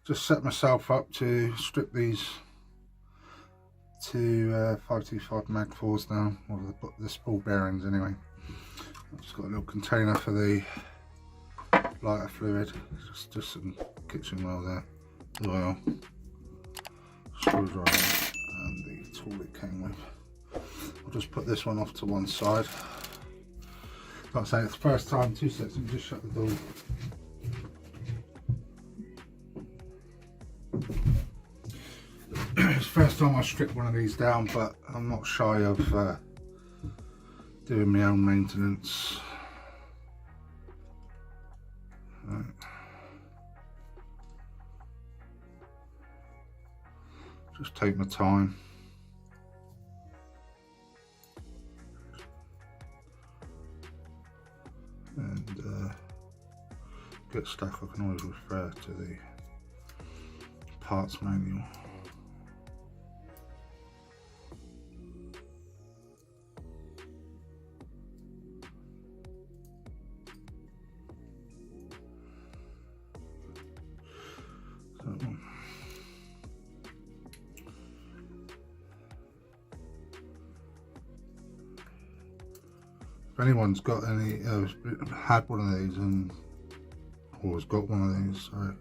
just set myself up to strip these two 525 MAG4s down, or the spool bearings anyway. I've just got a little container for the lighter fluid, just some kitchen oil there, the oil, screwdriver and the tool it came with. I'll just put this one off to one side. Like I say, it's the first time, 2 seconds, let me just shut the door. It's the first time I stripped one of these down, but I'm not shy of doing my own maintenance. Right. Just take my time. And get stuck, I can always refer to the parts manual. If anyone's got any, had one of these or has got one of these, so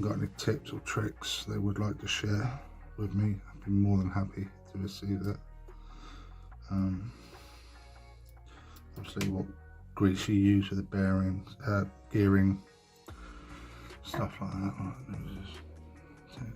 got any tips or tricks they would like to share with me, I'd be more than happy to receive that. Obviously what grease you use for the bearings, gearing, stuff like that. Right, let me just take that off.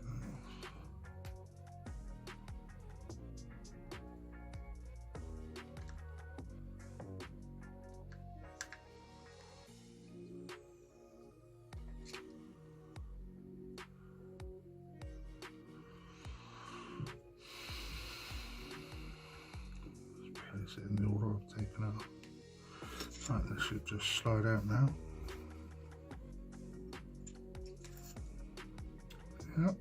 Place it in the order I've taken out. Right, this should just slide out now. Yep.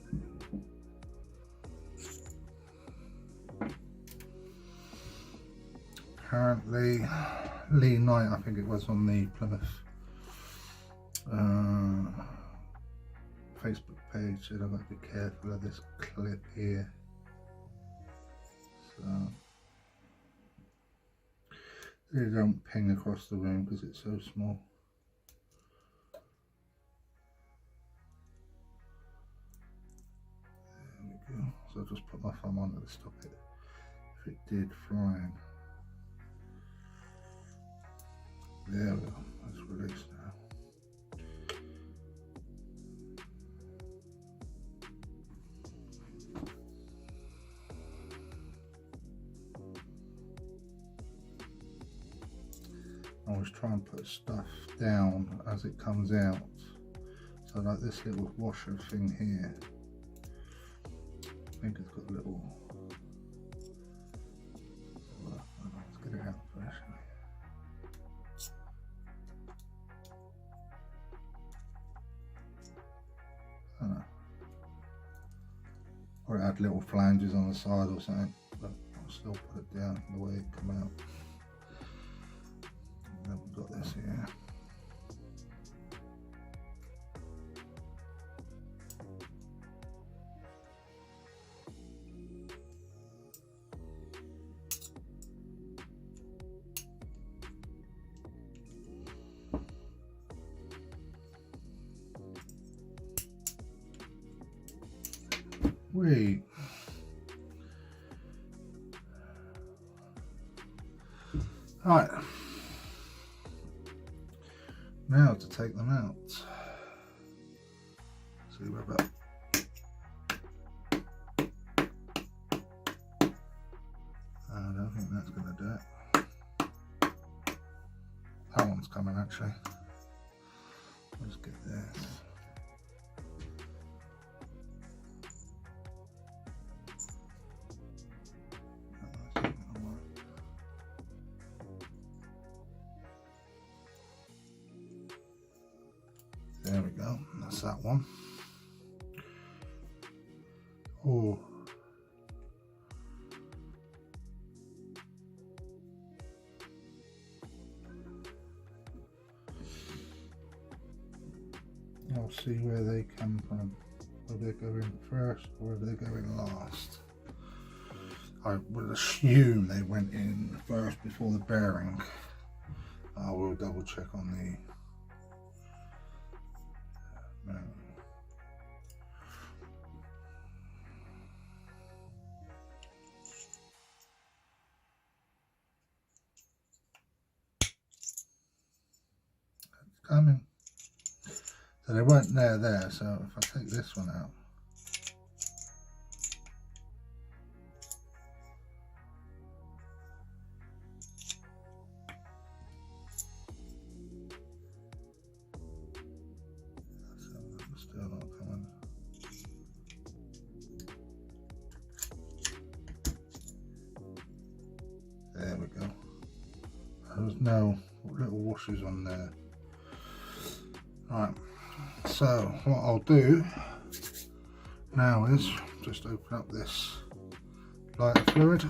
Apparently, Lee Knight, I think it was, on the Plymouth Facebook page, said I've got to be careful of this clip here. So they don't ping across the room because it's so small. There we go. So I'll just put my thumb on it to stop it if it did fly in. There we go, that's released now. I always try and put stuff down as it comes out. So like this little washer thing here, I think it's got a little, let's get it out first. Or it had little flanges on the side or something, but I'll still put it down the way it come out. And then we've got this here. Wait. Right. Now to take them out. See where about. I don't think that's going to do it. That one's coming actually. Let's get this. There we go, that's that one. Oh. I'll see where they come from, whether they go in first or whether they go in last. I would assume they went in first before the bearing. I will double check on the it's coming. So they weren't there, so if I take this one out, still not coming. There we go. There's no little washers on there. Right, so what I'll do now is just open up this lighter fluid.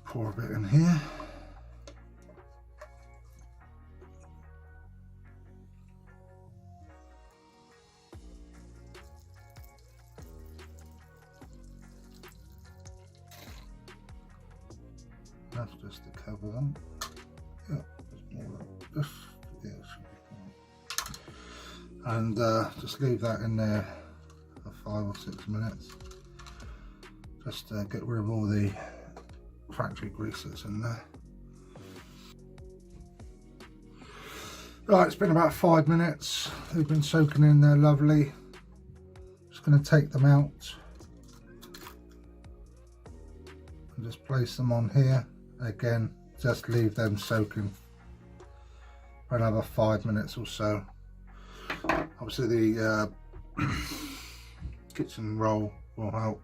Pour a bit in here. That's just to cover them. Yeah, there's more like this. Yeah, it should be fine. And just leave that in there for 5 or 6 minutes. Just get rid of all the factory grease that's in there. Right, it's been about 5 minutes. They've been soaking in there lovely. Just going to take them out and just place them on here. Again, just leave them soaking for another 5 minutes or so. Obviously the kitchen roll will help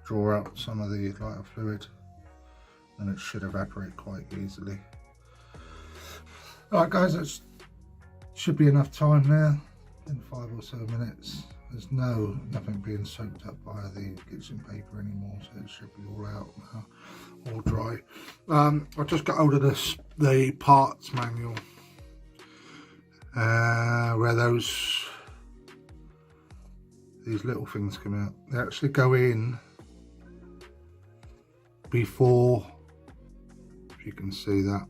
draw out some of the lighter fluid, and it should evaporate quite easily. Alright guys, that should be enough time there. In 5 or so minutes. There's nothing being soaked up by the kitchen paper anymore, so it should be all out now, all dry. I just got hold of the parts manual, where these little things come out. They actually go in before, if you can see that,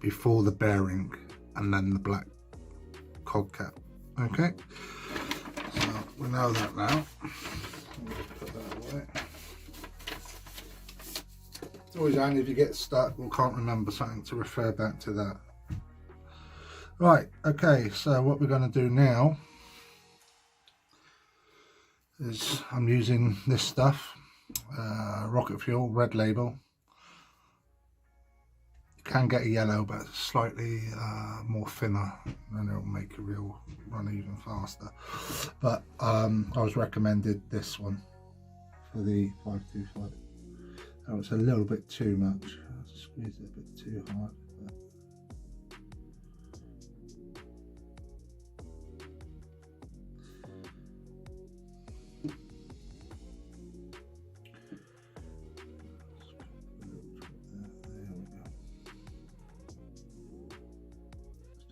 before the bearing and then the black cog cap. Okay, so we know that now. Put that away. It's always handy if you get stuck or can't remember something to refer back to that. Right, okay, so what we're going to do now is I'm using this stuff, rocket fuel, red label. Can get a yellow, but slightly more thinner, and it'll make a reel run even faster. But I was recommended this one for the 525. That was a little bit too much. I squeezed it a bit too hard.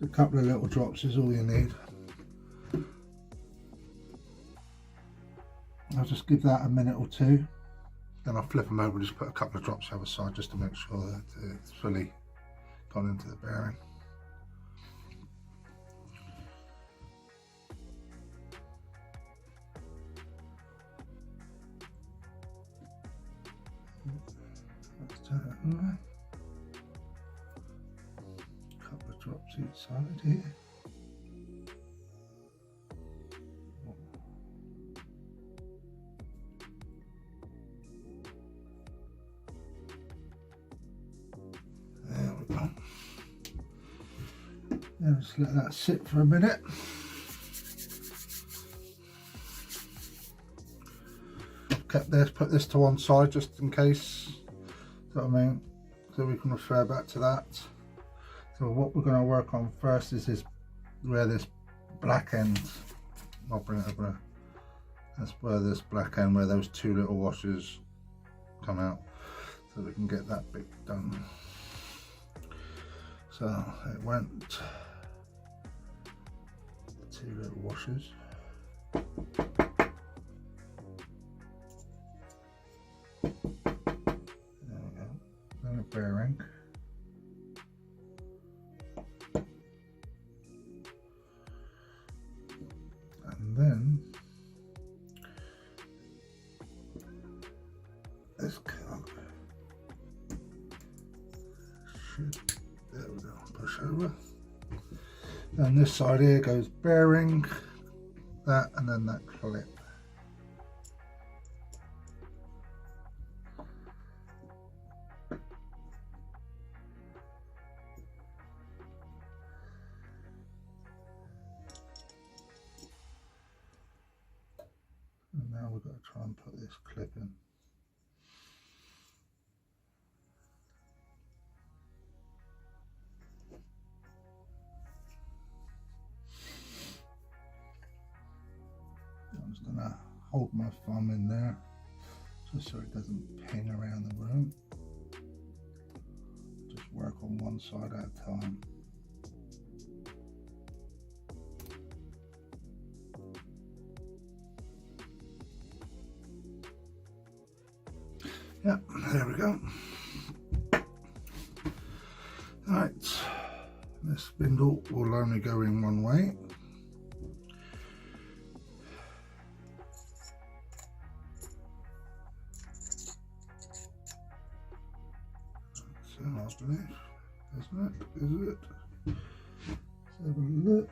A couple of little drops is all you need. I'll just give that a minute or two, then I'll flip them over and just put a couple of drops over the side just to make sure that it's fully gone into the bearing. Let's turn it on. Drops each side here. There we go. Then just let that sit for a minute. Kept this, put this to one side just in case. You know what I mean? So we can refer back to that. So what we're going to work on first is where this black end, I'll bring it over, that's where this black end, where those two little washers come out, so we can get that bit done. So it went the 2 little washers. There we go. Then a bearing. And then this cog should, there we go, push over. And this side here goes bearing, that, and then that clip. And now we've got to try and put this clip in. I'm just going to hold my thumb in there just so it doesn't ping around the room. Just work on one side at a time. Yep, there we go. Right, this spindle will only go in one way. So I believe, isn't it? Is it? Let's have a look.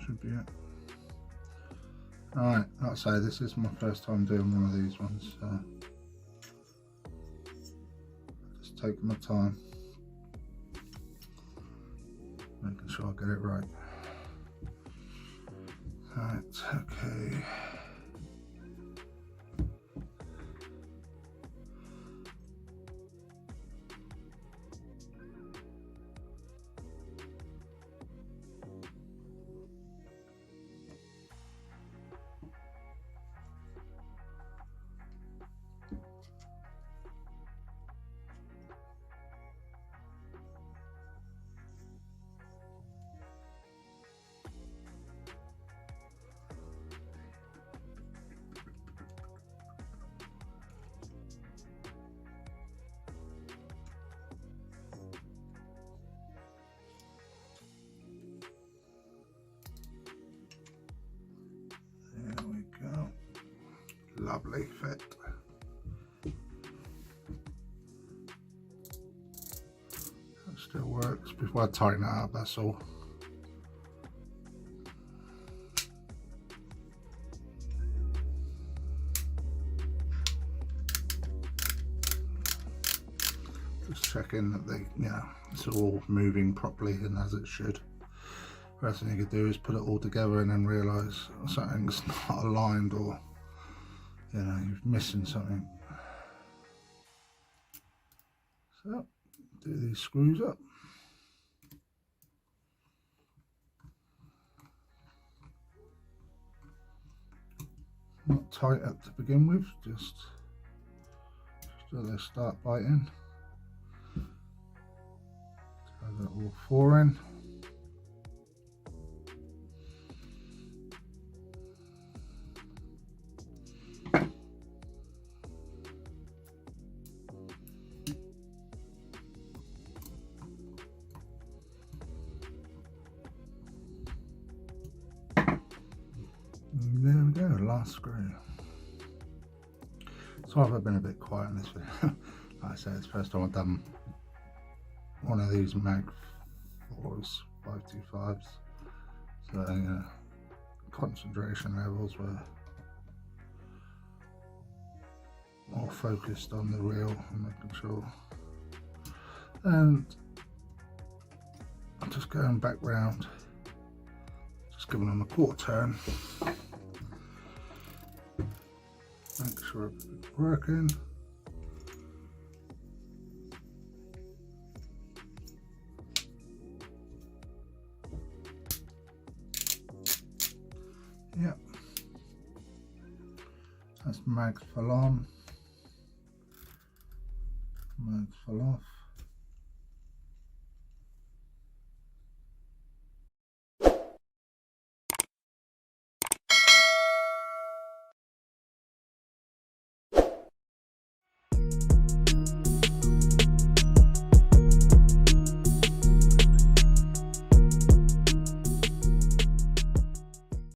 Should be it. Alright, like I say, this is my first time doing one of these ones, so just taking my time, making sure I get it right. Right, okay. Lovely fit. That still works. Before I tighten it up, that's all. Just checking that they, it's all moving properly and as it should. First thing you could do is put it all together and then realise something's not aligned, or you're missing something. So, do these screws up. Not tight up to begin with, just so they start biting. Throw that all 4 in. There we go, last screw. So I've been a bit quiet in this video. Like I said, it's the first time I've done one of these MAG4s, 525s. So concentration levels were more focused on the reel and making sure. And I'm just going back round, just giving them a quarter turn. Make sure everything's working. Yep. Mags full on, mags full off.